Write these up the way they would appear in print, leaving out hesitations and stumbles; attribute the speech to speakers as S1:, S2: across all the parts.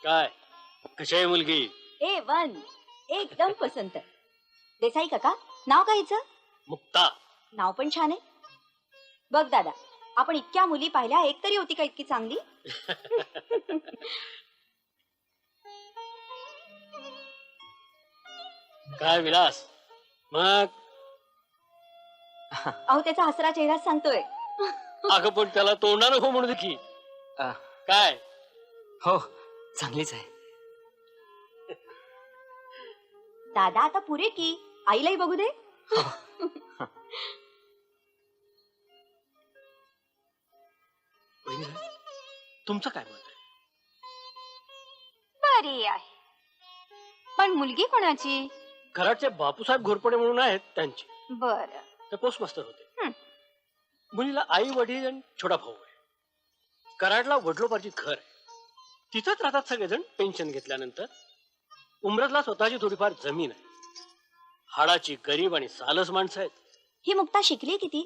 S1: काय कशी आहे मुलगी?
S2: A1 एकदम पसंत. देसाई काका, नाव काय हिचं?
S1: मुक्ता.
S2: नाव पण छान आहे. बघ दादा, आपण इतक्या मुली पाहिल्या, एक तरी होती का इतकी चांगली?
S1: काय विलास मग?
S2: अहो त्याचा हसरा चेहराच सांगतोय.
S1: अगं पण त्याला तोंडानं हो म्हणू दे की. काय
S3: हो, चांगलीच आहे.
S2: दादा आता पुरे की आईलाही बघू दे.
S1: बहिणी, तुमचं काय मत आहे?
S4: बरी आहे, पण मुलगी कोणाची?
S1: घराचे बापूसाहेब घोरपडे म्हणून आहेत त्यांची.
S4: बर.
S1: ते पोस्ट मास्टर होते. मुलीला आई वडील आणि छोटा भाऊ आहे. कराडला वडलोपार्जित घर आहे. तिथंच राहतात सगळेजण पेन्शन घेतल्यानंतर. उमरतला स्वतःची थोडीफार जमीन आहे. हाडाची गरीब आणि सालस माणसं आहेत.
S2: ही मुक्ता शिकली किती?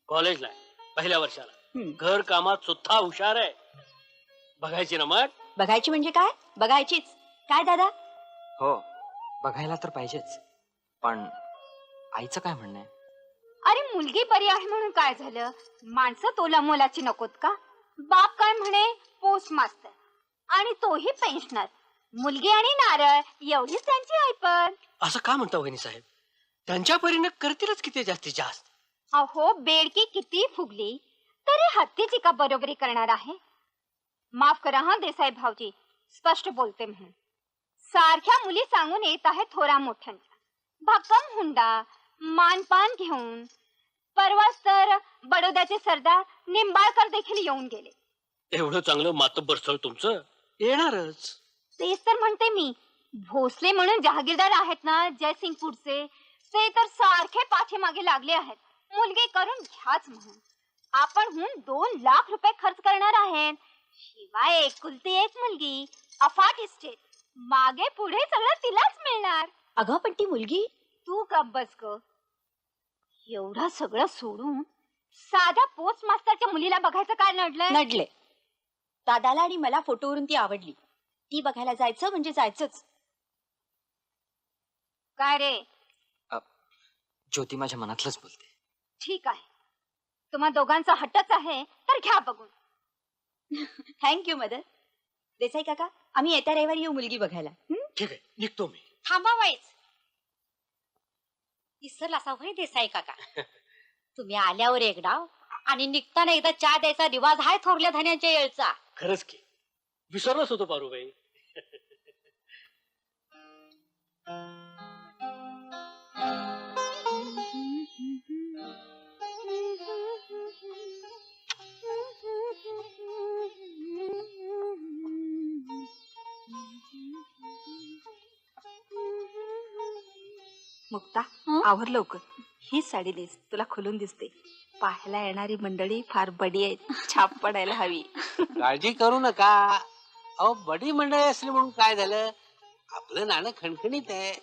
S1: कॉलेजला आहे, पहिल्या वर्षाला. घर कामात सुद्धा हुशार आहे. बघायची ना मग?
S2: बघायची म्हणजे काय? बघायचीच. काय दादा?
S3: हो, बघायला तर पाहिजेच, पण आईचं काय म्हणणं आहे?
S4: अरे मुलगी बरी आहे म्हणून काय झालं? माणसं तोला मोलाची नकोत का? बाप काय म्हणे? पोस्ट मास्टर आणि तोही पेन्शनर. मुलगी आणि नारळ एवढीच त्यांची ऐपत.
S1: असं का म्हणता वहिनी साहेब? त्यांच्या परीने करतीलच किती जास्तीत जास्त.
S4: अहो बेडकी किती फुगली तरी हत्तीची का बरोबरी करणार आहे? माफ करा हा देसाई भाऊजी, स्पष्ट बोलते म्हणून. सारख्या मुली सांगून येत आहेत थोरा मोठ्यांच्या. भक्कम हुंडा मानपान घेऊन. परवाच तर बडोद्याचे सरदार निंबाळकर देखील येऊन गेले.
S1: एवढं चांगलं मातब्बर स्थळ तुमचं येणारच.
S4: तेच तर म्हणते मी. भोसले म्हणून जहागीरदार आहेत ना जयसिंगपूरचे, ते तर सारखे पाठीमागे लागले आहेत मुलगी करून घ्याच म्हणून. आपण 2 लाख रुपये खर्च करणार आहेत. शिवाय एकुलती एक मुलगी, अफाट इस्टेट, मागे पुढे सगळं तिलाच मिळणार.
S2: अगं पण ती मुलगी.
S4: तू गप्प बस ग. एवढं सगळं सोडून साध्या पोस्ट मास्टरच्या मुलीला बघायचं काय नडलंय?
S2: नडले. दादाला आणि मला फोटोवरून ती आवडली. ती बघायला जायचं म्हणजे जायचंच.
S4: काय रे?
S3: ज्योती माझ्या मनातलंच बोलते.
S4: ठीक आहे, तुम्हा दोघांचा हट्टच आहे तर घ्या बघून.
S2: Thank you mother. देसाई काका, आम्ही येत्या रविवारी येऊ मुलगी बघायला.
S1: ठीक आहे, निघतो मी.
S5: थांबा वाईच. इसरला असा होय देसाई काका. तुम्ही आल्यावर एक डाव आणि निघताना एकदा चहा द्यायचा रिवाज हाय थोरल्या धान्याच्या येळचा.
S1: खरंच की विसरलोच होतो पारूबाई.
S6: मुक्ता, आवर लवकर. हीच साडी नेस, तुला खुलून दिसते. पाहायला येणारी मंडळी फार बडी आहेत, छाप पडायला हवी.
S7: काळजी करू नका. अहो बडी मंडळी असली म्हणून काय झालं? आपलं नाणं खणखणीत आहे.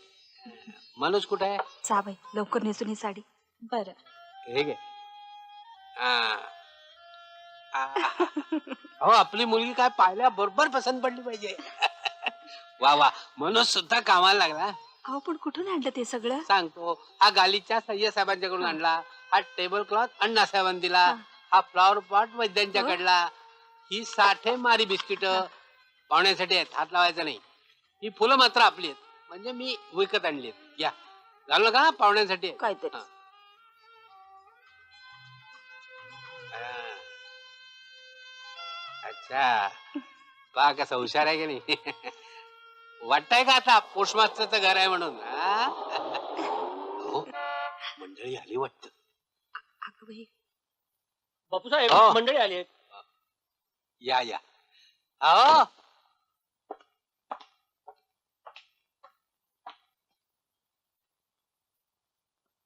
S7: मनोज कुठे आहे?
S6: जा बाई, लवकर नेसून ही साडी.
S2: बरं.
S7: हे घे. अहो आपली मुलगी काय पाहिल्या बरोबर पसंत पडली पाहिजे. वा वा, मनोज सुद्धा कामाला लागला.
S6: अहो पण कुठून आणलं ते सगळं?
S7: सांगतो. हा गालीच्या सय्यद साहेबांच्याकडून आणला. हा टेबल क्लॉथ अण्णासाहेबांनी दिला. हा फ्लॉवर पॉट वैद्यांच्याकडला. ही साठे मारी बिस्किट पाहुण्यासाठी आहेत, हात लावायचा नाही. ही फुलं मात्र आपली आहेत, म्हणजे मी विकत आणली आहेत. या घालू का पाहुण्यांसाठी?
S6: काहीतरी.
S7: अच्छा, पहा कसा हुशार आहे की नाही. वाटतंय का आता पोस्ट मास्टरचं घर आहे म्हणून? हो, मंडळी आली वाटत.
S6: अगं बाई,
S1: बापूसाहेब
S7: हो.
S1: मंडळी आली आहेत.
S7: या या. अहो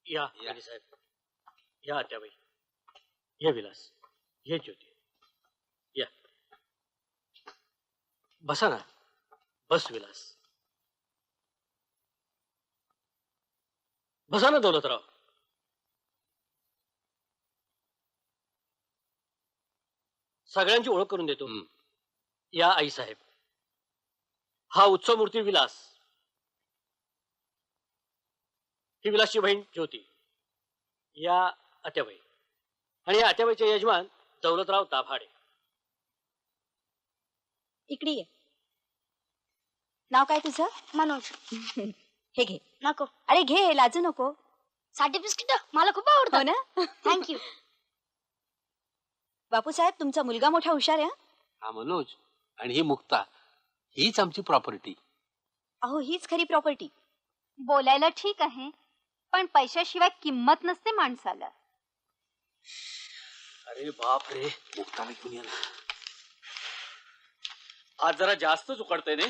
S1: या वहिनी साहेब, या आत्याबाई, ये विलास, ये ज्योती, या. बसा ना. बस विलास, बसा ना दौलतराव. सगळ्यांची ओळख करून देतो. या आई साहेब, हा उत्सव मूर्ती विलास, ही विलासची बहीण ज्योती, या आत्याबाई, आणि या आत्याबाईचे यजमान दौलतराव दाभाडे.
S2: इकडे ये. नाव काय तुझं?
S4: मनोज.
S2: हे घे.
S4: नको.
S2: अरे घे, लाजू नको.
S4: साठी बिस्किट मला खूप
S2: हो
S4: आवडतं.
S2: ना.
S4: थँक्यू.
S2: बापूसाहेब, तुमचा मुलगा मोठा हुशार आहे हं?
S7: हा मनोज आणि ही मुक्ता, हीच आमची प्रॉपर्टी.
S2: अहो, हीच खरी प्रॉपर्टी.
S4: बोलायला ठीक आहे, पण पैशाशिवाय किंमत नसते माणसाला.
S1: अरे बाप रे,
S7: मुक्ताला घेऊन ये ना.
S8: आज जरा जास्तच उकडतंय ने.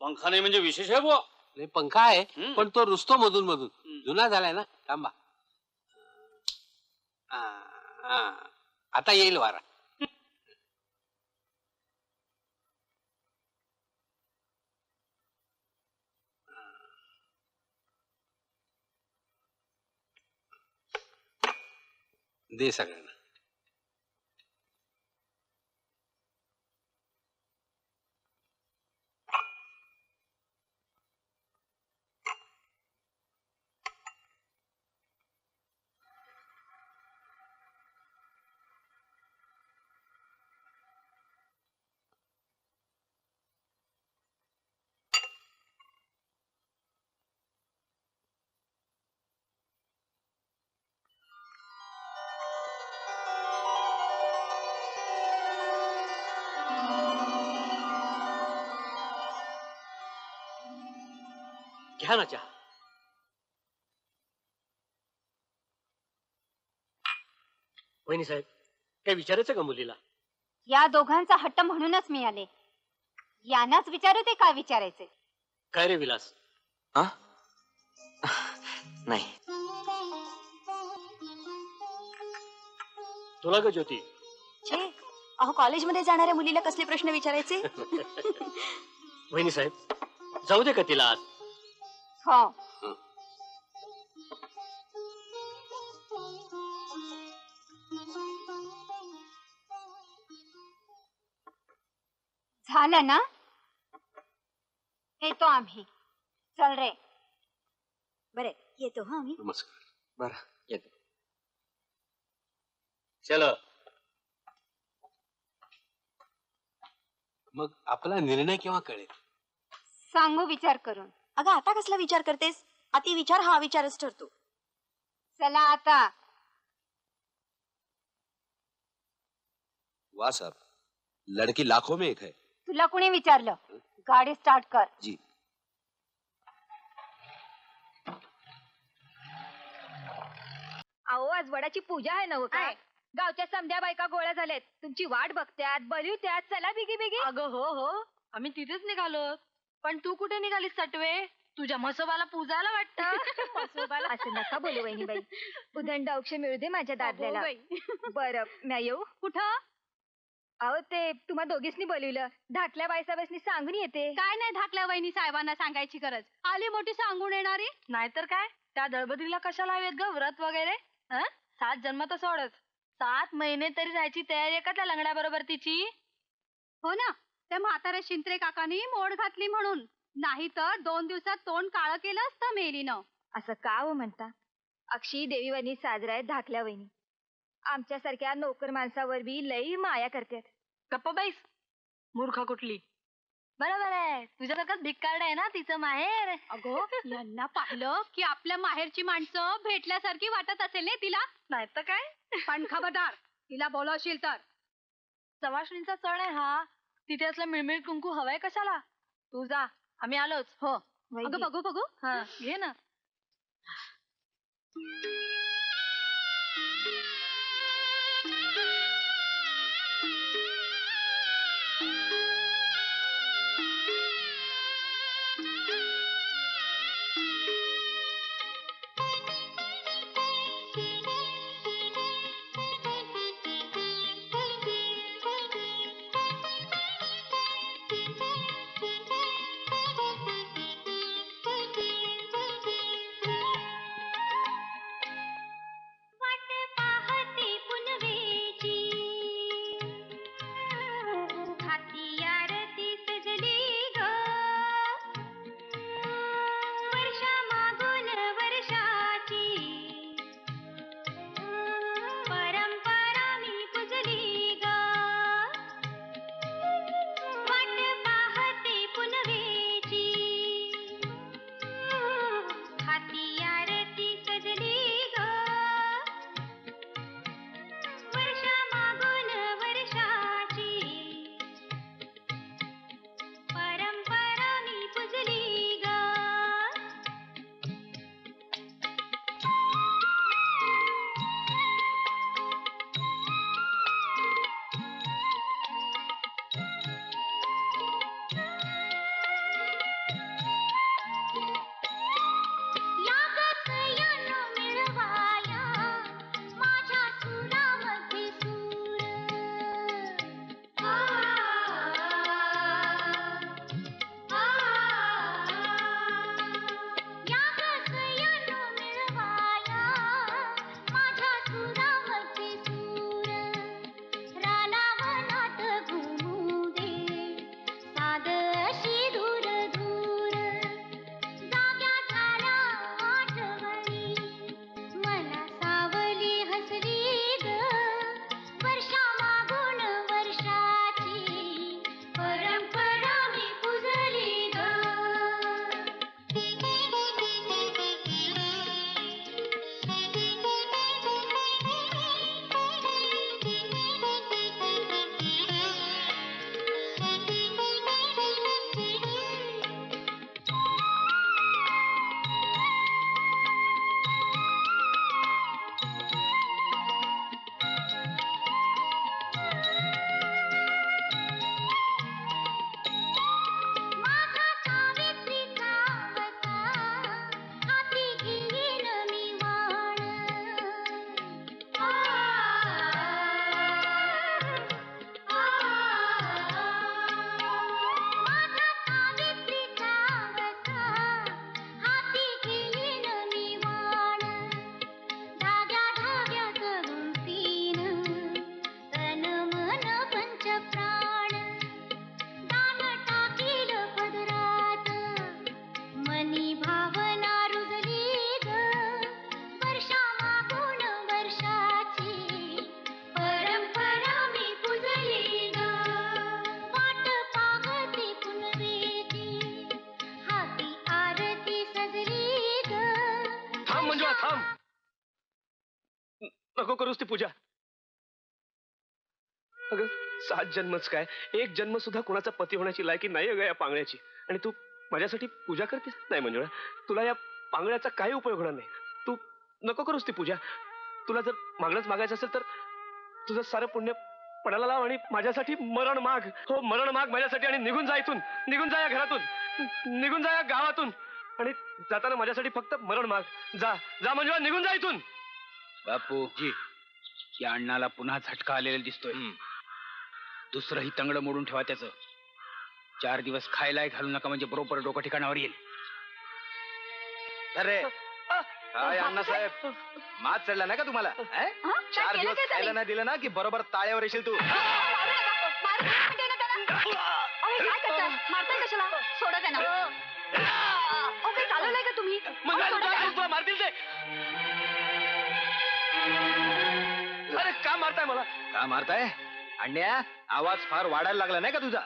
S8: पंखा नाही म्हणजे विशेष आहे बुवा.
S7: नाही, पंखा आहे
S8: हम्म.
S7: पण तो रुसतो मधून मधून. जुना झालाय ना. थांबा. हा, हा. आता येईल वारा. दे सगळ्यांना.
S1: घ्या ना चहा. वहिनी साहेब, काय विचारायचं का मुलीला?
S4: या दोघांचा हट्ट म्हणूनच मी आले. यांनाच विचारू ते काय विचारायचे.
S1: काय रे विलास?
S3: हा? नाही.
S1: तुला ग ज्योती?
S2: छे, अहो कॉलेजमध्ये जाणाऱ्या मुलीला कसले प्रश्न विचारायचे?
S1: वहिनी साहेब, जाऊ दे का तिला आज?
S4: हो. झालं ना? येतो आम्ही. चल रे.
S2: बरे, येतो हा आम्ही.
S7: नमस्कार.
S3: बरं, येतो.
S1: चलो.
S7: मग आपला निर्णय केव्हा कळेल?
S4: सांगू विचार करून.
S2: अगं, आता कसला विचार करतेस? अति विचार हा विचारच ठरतो.
S4: चला आता.
S9: वाह साहब, लड़की लाखों में एक है.
S4: तुला कुणी विचारलं? गाडी स्टार्ट कर.
S9: जी.
S10: अहो, आज वडाची पूजा आहे ना हो काय? गावच्या समध्या बायका गोळ्या झाल्यात, तुमची वाट बघत्यात, बलिवत्यात. चला बिगी बिगी. अगं हो हो, आम्ही तिथेच निघालो. पण तू कुठे निघालीस सटवे? तुझ्या म्हसोबाला पूजायला वाटतं. म्हसोबाला
S6: असं नका बोलू वहिनीबाई. उदंड औक्ष मिळू दे माझ्या दादल्याला. बरं, मी येऊ?
S10: कुठं?
S6: अहो, ते तुम्हा दोघीसनी बोलवलं. धाकल्या बाईसाहेबांनी सांगून येते.
S10: काय नाही धाकल्या वहिनी साहेबांना सांगायची गरज. आली मोठी सांगून येणारी. नाहीतर काय, त्या दळबद्रीला कशाला हवेत ग व्रत वगैरे? 7 जन्म तर सोडच, 7 महिने तरी राहायची तयारी आहे का त्या लंगड्या बरोबर तिची? हो ना, त्या म्हाताऱ्या शिंत्रे काकानी मोड घातली म्हणून. नाही तर 2 दिवसात तोंड काळं केलं असतं मेलीनं.
S6: असं का हो म्हणता? अक्षी देवीवानी साजरा आहे धाकल्या वहिनी. आमच्यासारख्या नोकर माणसावर बी लई माया करतात.
S10: गप्पा बाईस, मूर्ख कुठली. बरोबर आहे, तुझ्यासारखंच भिक्कार्ड आहे ना तिचं माहेर. अगो, यांना पाहिलं की आपल्या माहेरची माणसं भेटल्यासारखी वाटत असेल ना तिला. नाही तर काय. पण खबरदार, तिला बोलावशील तर. सवाष्णींचा सण आहे हा, तिथे असलं मिळमिळ कुंकू हवाय कशाला? तू जा, आम्ही आलोच. हो. अगं बघू बघू. हा, घे ना.
S11: नको करूस ती पूजा. अगं 7 जन्मच काय, एक जन्म सुद्धा कोणाचा पती होण्याची लायकी नाही अगं या पांगळ्याची. आणि तू माझ्यासाठी पूजा करतेस? नाही मंजुळा, तुला या पांगळ्याचा काही उपयोग होणार नाही. तू नको करूस ती पूजा. तुला जर मागणंच मागायचं असेल तर तुझं सारं पुण्य पणाला लाव आणि माझ्यासाठी मरण माग. हो, मरण माग माझ्यासाठी आणि निघून जा इथून. निघून जा या घरातून, निघून जा या गावातून. आणि जाताना माझ्यासाठी फक्त मरण माग. जा जा मंजुळा, निघून जा इथून.
S12: बापू जी, या अण्णाला पुन्हा झटका आलेला दिसतोय. दुसरंही तंगड मोडून ठेवा त्याचं. 4 दिवस खायलाही घालू नका, म्हणजे बरोबर डोकं ठिकाणावर येईल.
S13: अरे काय अण्णासाहेब, मात चढला नाही का तुम्हाला? 4 दिवस खायला नाही दिलं ना की बरोबर ताळ्यावर येशील तू.
S6: मारताय कशाला? सोडा त्यांना. काही चालवलंय का तुम्ही?
S11: तुला मारतील ते. अरे का मारताय मला?
S13: का मारताय? अण्ण्या, आवाज फार वाढायला लागला नाही का तुझा?